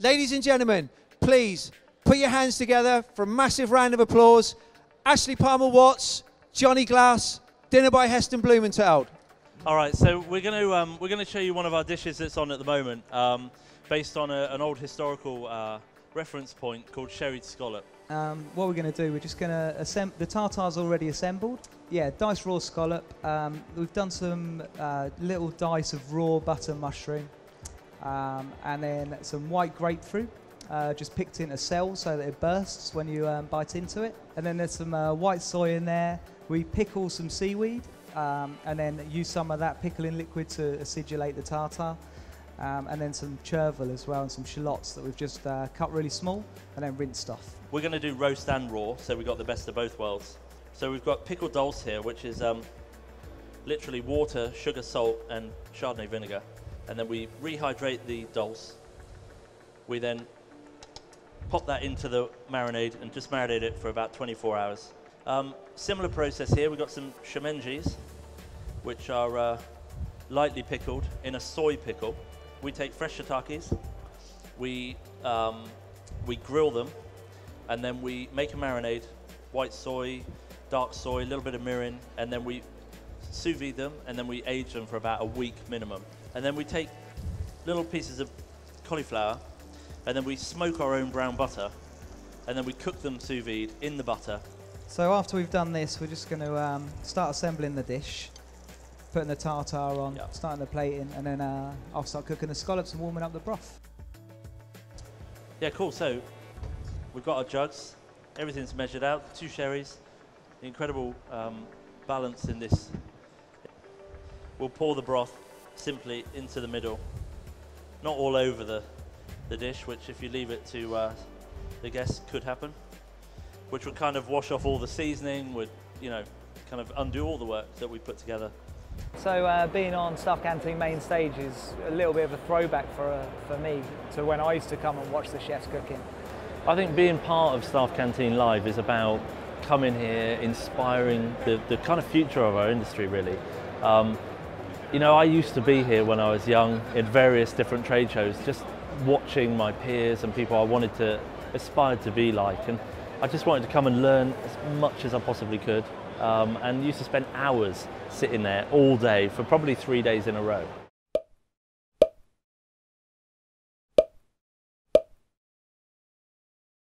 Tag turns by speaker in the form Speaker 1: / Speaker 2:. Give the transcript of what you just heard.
Speaker 1: Ladies and gentlemen, please put your hands together for a massive round of applause. Ashley Palmer-Watts, Jonny Glass, Dinner by Heston Blumenthal.
Speaker 2: All right, so we're going to show you one of our dishes that's on at the moment, based on an old historical reference point called sherried scallop.
Speaker 3: What we're going to do, we're just going to assemble, the tartar's already assembled. Yeah, diced raw scallop. We've done some little dice of raw butter mushroom, and then some white grapefruit, just picked into cells so that it bursts when you bite into it. And then there's some white soy in there. We pickle some seaweed, and then use some of that pickling liquid to acidulate the tartar. And then some chervil as well, and some shallots that we've just cut really small, and then rinsed off.
Speaker 2: We're going to do roast and raw, so we've got the best of both worlds. So we've got pickled dulse here, which is literally water, sugar, salt, and Chardonnay vinegar. And then we rehydrate the dulse. We then pop that into the marinade and just marinate it for about 24 hours. Similar process here, we've got some shemenjis, which are lightly pickled in a soy pickle. We take fresh shiitakes, we grill them, and then we make a marinade, white soy, dark soy, a little bit of mirin, and then we sous vide them, and then we age them for about a week minimum. And then we take little pieces of cauliflower, and then we smoke our own brown butter, and then we cook them sous vide in the butter.
Speaker 3: So after we've done this, we're just going to start assembling the dish, putting the tartar on, starting the plating, and then I'll start cooking the scallops and warming up the broth.
Speaker 2: Yeah, cool. So we've got our jugs, everything's measured out, 2 sherries, the incredible balance in this. We'll pour the broth simply into the middle, not all over the dish, which if you leave it to the guests could happen, which would kind of wash off all the seasoning, would, you know, kind of undo all the work that we put together.
Speaker 4: So being on Staff Canteen main stage is a little bit of a throwback for me to when I used to come and watch the chefs cooking.
Speaker 2: I think being part of Staff Canteen Live is about coming here, inspiring the kind of future of our industry, really. You know, I used to be here when I was young in various different trade shows, just watching my peers and people I wanted to aspire to be like. And I just wanted to come and learn as much as I possibly could, and used to spend hours sitting there all day for probably 3 days in a row.